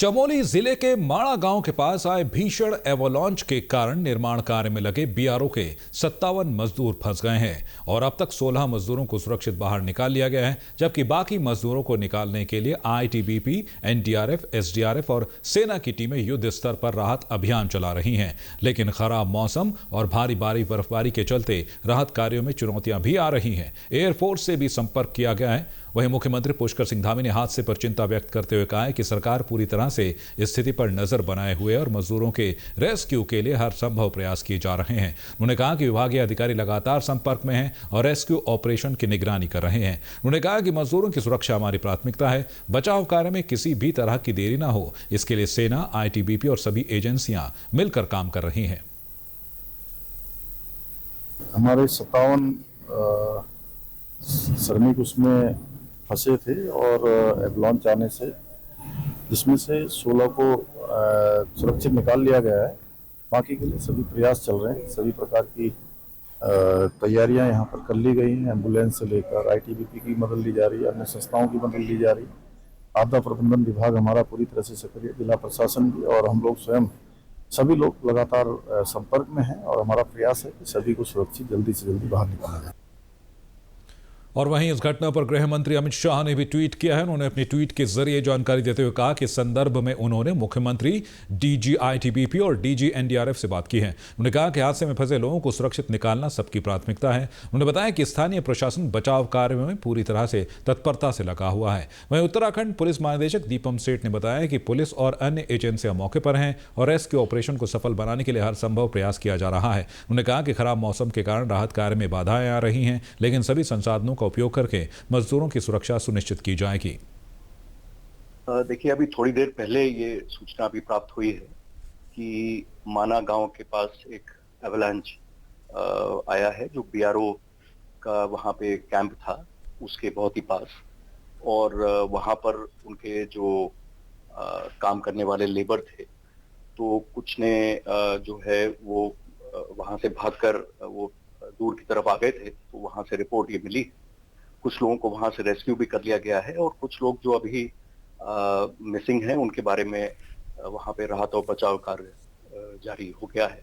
चमोली जिले के माड़ा गांव के पास आए भीषण एवोलॉन्च के कारण निर्माण कार्य में लगे बीआरओ के 57 मजदूर फंस गए हैं और अब तक 16 मजदूरों को सुरक्षित बाहर निकाल लिया गया है, जबकि बाकी मजदूरों को निकालने के लिए आईटीबीपी, एनडीआरएफ, एसडीआरएफ और सेना की टीमें युद्ध स्तर पर राहत अभियान चला रही हैं। लेकिन खराब मौसम और भारी बर्फबारी के चलते राहत कार्यों में चुनौतियां भी आ रही हैं। एयरफोर्स से भी संपर्क किया गया है। वहीं मुख्यमंत्री पुष्कर सिंह धामी ने हादसे पर चिंता व्यक्त करते हुए कहा है कि सरकार पूरी तरह से स्थिति पर नजर बनाए हुए और मजदूरों के रेस्क्यू के लिए हर संभव प्रयास किए जा रहे हैं। उन्होंने कहा कि विभागीय अधिकारी लगातार संपर्क में हैं और रेस्क्यू ऑपरेशन की निगरानी कर रहे हैं। उन्होंने कहा कि मजदूरों की सुरक्षा हमारी प्राथमिकता है। बचाव कार्य में किसी भी तरह की देरी न हो, इसके लिए सेना, आईटीबीपी और सभी एजेंसियां मिलकर काम कर रही हैं। हमारे 57 श्रमिक उसमें फंसे थे और एवलांच आने से जिसमें से 16 को सुरक्षित निकाल लिया गया है। बाकी के लिए सभी प्रयास चल रहे हैं। सभी प्रकार की तैयारियां यहाँ पर कर ली गई हैं। एम्बुलेंस से लेकर आईटीबीपी की मदद ली जा रही है, अन्य संस्थाओं की मदद ली जा रही है। आपदा प्रबंधन विभाग हमारा पूरी तरह से सक्रिय, जिला प्रशासन भी और हम लोग स्वयं सभी लोग लगातार संपर्क में हैं और हमारा प्रयास है कि सभी को सुरक्षित जल्दी से जल्दी बाहर निकाला जाए। और वहीं इस घटना पर गृह मंत्री अमित शाह ने भी ट्वीट किया है। उन्होंने अपनी ट्वीट के जरिए जानकारी देते हुए कहा कि इस संदर्भ में उन्होंने मुख्यमंत्री, डीजी आईटीबीपी और डीजी एनडीआरएफ से बात की है। उन्होंने कहा कि हादसे में फंसे लोगों को सुरक्षित निकालना सबकी प्राथमिकता है। उन्होंने बताया कि स्थानीय प्रशासन बचाव कार्य में पूरी तरह से तत्परता से लगा हुआ है। वहीं उत्तराखंड पुलिस महानिदेशक दीपम सेठ ने बताया कि पुलिस और अन्य एजेंसियां मौके पर हैं और रेस्क्यू ऑपरेशन को सफल बनाने के लिए हर संभव प्रयास किया जा रहा है। उन्होंने कहा कि खराब मौसम के कारण राहत कार्य में बाधाएं आ रही हैं, लेकिन सभी संसाधनों उपयोग करके मजदूरों की सुरक्षा सुनिश्चित की जाएगी। देखिए, अभी थोड़ी देर पहले ये सूचना भी प्राप्त हुई है कि माना गांव के पास एक एवलांच आया है, जो बीआरओ का वहां पे कैंप था उसके बहुत ही पास, और वहां पर उनके जो काम करने वाले लेबर थे, तो कुछ ने जो है वो वहां से भागकर वो दूर की तरफ आ गए थे। तो वहां से रिपोर्ट ये मिली, कुछ लोगों को वहां से रेस्क्यू भी कर लिया गया है और कुछ लोग जो अभी मिसिंग हैं उनके बारे में वहां पे राहत और बचाव कार्य जारी हो गया है।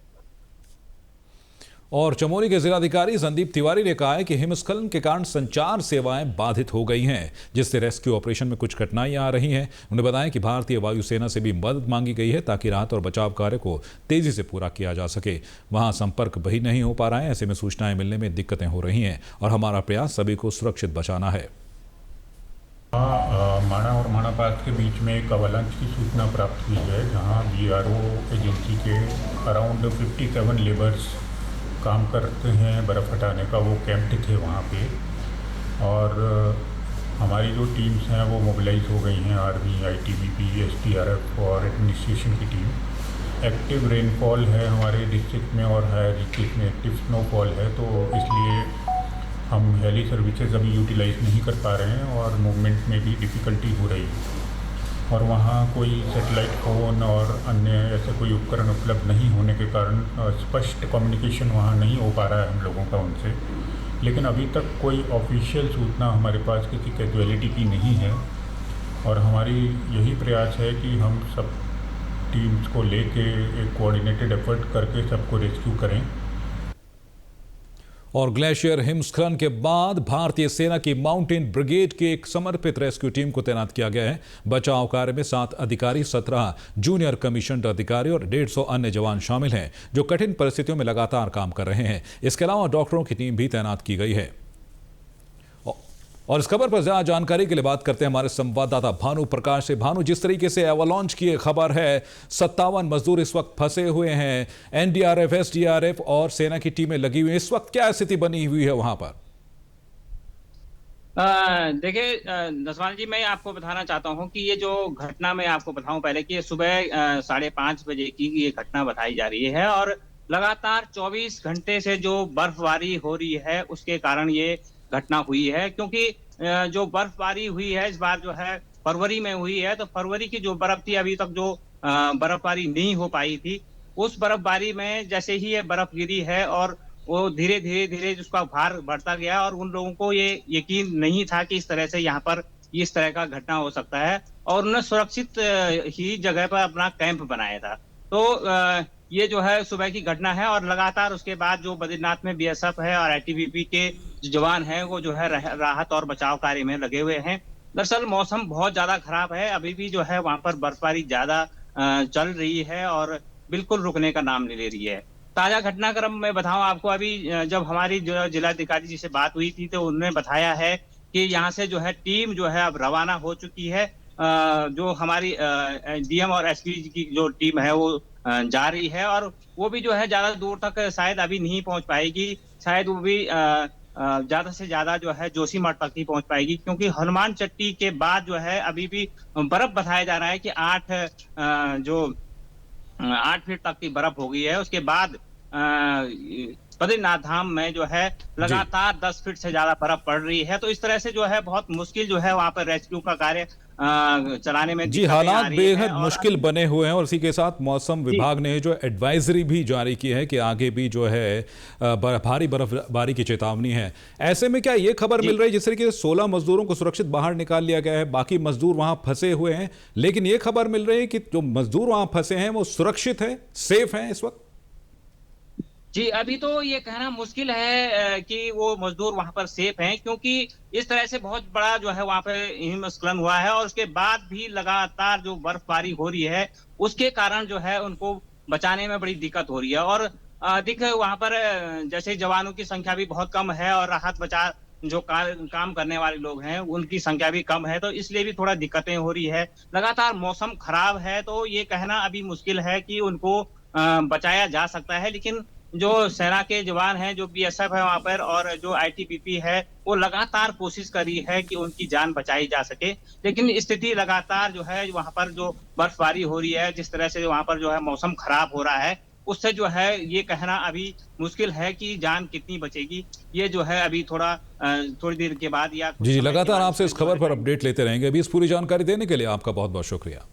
और चमोली के जिलाधिकारी संदीप तिवारी ने कहा है कि हिमस्खलन के कारण संचार सेवाएं बाधित हो गई हैं, जिससे रेस्क्यू ऑपरेशन में कुछ कठिनाइयां आ रही हैं। उन्होंने बताया कि भारतीय वायुसेना से भी मदद मांगी गई है ताकि राहत और बचाव कार्य को तेजी से पूरा किया जा सके। वहां संपर्क भी नहीं हो पा रहा है, ऐसे में सूचनाएं मिलने में दिक्कतें हो रही हैं और हमारा प्रयास सभी को सुरक्षित बचाना है। माणा और माणा पास के बीच में एक अवलांच की सूचना प्राप्त हुई है, जहाँ बीआरओ एजेंसी के अराउंड 57 लेबर्स काम करते हैं बर्फ़ हटाने का, वो कैंप्ड थे वहाँ पे। और हमारी जो टीम्स हैं वो मोबिलाइज हो गई हैं, आर्मी, आईटीबीपी, एसडीआरएफ और एडमिनिस्ट्रेशन की टीम। एक्टिव रेनफॉल है हमारे डिस्ट्रिक्ट में और हायर डिस्ट्रिक्ट में एक्टिव स्नोफॉल है, तो इसलिए हम हेली सर्विसेज अभी यूटिलाइज नहीं कर पा रहे हैं और मूवमेंट में भी डिफ़िकल्टी हो रही है। और वहाँ कोई सैटेलाइट फ़ोन और अन्य ऐसे कोई उपकरण उपलब्ध नहीं होने के कारण स्पष्ट कम्युनिकेशन वहाँ नहीं हो पा रहा है हम लोगों का उनसे। लेकिन अभी तक कोई ऑफिशियल सूचना हमारे पास किसी कैजुअलिटी की नहीं है और हमारी यही प्रयास है कि हम सब टीम्स को लेके एक कोऑर्डिनेटेड एफर्ट करके सबको रेस्क्यू करें। और ग्लेशियर हिमस्खलन के बाद भारतीय सेना की माउंटेन ब्रिगेड की एक समर्पित रेस्क्यू टीम को तैनात किया गया है। बचाव कार्य में 7 अधिकारी, 17 जूनियर कमीशन्ड अधिकारी और 150 अन्य जवान शामिल हैं, जो कठिन परिस्थितियों में लगातार काम कर रहे हैं। इसके अलावा डॉक्टरों की टीम भी तैनात की गई है। और इस खबर पर ज्यादा जानकारी के लिए बात करते हैं हमारे संवाददाता भानु प्रकाश से। भानु, जिस तरीके से एवलांच की खबर है, 57 मजदूर इस वक्त फंसे हुए हैं, एनडीआरएफ, एसडीआरएफ और सेना की टीमें लगी हुई हैं, इस वक्त क्या स्थिति बनी हुई है वहां पर? देखिए नसवान जी, मैं आपको बताना चाहता हूं कि ये जो घटना, मैं आपको बताऊं पहले कि ये सुबह 5:30 बजे की ये घटना बताई जा रही है और लगातार 24 घंटे से जो बर्फबारी हो रही है उसके कारण ये घटना हुई है। क्योंकि जो बर्फबारी हुई है इस बार जो है फरवरी में हुई है, तो फरवरी की जो बर्फ थी, अभी तक जो बर्फबारी नहीं हो पाई थी, उस बर्फबारी में जैसे ही ये बर्फ गिरी है और वो धीरे धीरे उसका भार बढ़ता गया और उन लोगों को ये यकीन नहीं था कि इस तरह से यहाँ पर इस तरह का घटना हो सकता है, और उन्होंने सुरक्षित ही जगह पर अपना कैंप बनाया था। तो ये जो है सुबह की घटना है, और लगातार उसके बाद जो बद्रीनाथ में बीएसएफ है और आईटीबीपी के जो जवान हैं वो जो है राहत और बचाव कार्य में लगे हुए हैं। दरअसल मौसम बहुत ज्यादा खराब है, अभी भी जो है वहां पर बर्फबारी ज्यादा चल रही है और बिल्कुल रुकने का नाम नहीं ले रही है। ताजा घटनाक्रम में बताऊं आपको, अभी जब हमारी जो जिलाधिकारी जी से बात हुई थी तो उन्होंने बताया है कि यहाँ से जो है टीम जो है अब रवाना हो चुकी है। जो हमारी डीएम और एसपी की जो टीम है वो जा रही है, और वो भी जो है ज्यादा दूर तक शायद अभी नहीं पहुंच पाएगी। शायद वो भी ज्यादा से ज्यादा जो है जोशीमठ तक ही पहुंच पाएगी, क्योंकि हनुमान चट्टी के बाद जो है अभी भी बर्फ बताया जा रहा है कि 8 फीट तक की बर्फ हो गई है। उसके बाद बद्रीनाथ धाम में जो है लगातार 10 फीट से ज्यादा बर्फ पड़ रही है। तो इस तरह से जो है बहुत मुश्किल जो है वहां पर रेस्क्यू का कार्य चलाने में जी, हालात बेहद मुश्किल बने हुए हैं। और इसी के साथ मौसम विभाग ने जो एडवाइजरी भी जारी की है कि आगे भी जो है भारी बर्फबारी की चेतावनी है। ऐसे में क्या ये खबर मिल रही है जिस तरीके से 16 मजदूरों को सुरक्षित बाहर निकाल लिया गया है, बाकी मजदूर वहां फंसे हुए हैं, लेकिन ये खबर मिल रही है कि जो मजदूर वहां फंसे हैं वो सुरक्षित है, सेफ है इस वक्त? जी, अभी तो ये कहना मुश्किल है कि वो मजदूर वहां पर सेफ हैं, क्योंकि इस तरह से बहुत बड़ा जो है वहां पे हिमस्खलन हुआ है, और उसके बाद भी लगातार जो बर्फबारी हो रही है उसके कारण जो है उनको बचाने में बड़ी दिक्कत हो रही है। और अधिक वहां पर जैसे जवानों की संख्या भी बहुत कम है, और राहत बचाव जो काम करने वाले लोग हैं उनकी संख्या भी कम है, तो इसलिए भी थोड़ा दिक्कतें हो रही है। लगातार मौसम खराब है, तो ये कहना अभी मुश्किल है कि उनको बचाया जा सकता है। लेकिन जो सेना के जवान हैं, जो बीएसएफ है वहां पर, और जो आईटीबीपी है, वो लगातार कोशिश कर रही है कि उनकी जान बचाई जा सके। लेकिन स्थिति लगातार जो है वहां पर जो बर्फबारी हो रही है, जिस तरह से वहां पर जो है मौसम खराब हो रहा है, उससे जो है ये कहना अभी मुश्किल है कि जान कितनी बचेगी। ये जो है अभी थोड़ी देर के बाद या जी, लगातार आपसे इस खबर पर अपडेट लेते रहेंगे। अभी इस पूरी जानकारी देने के लिए आपका बहुत बहुत शुक्रिया।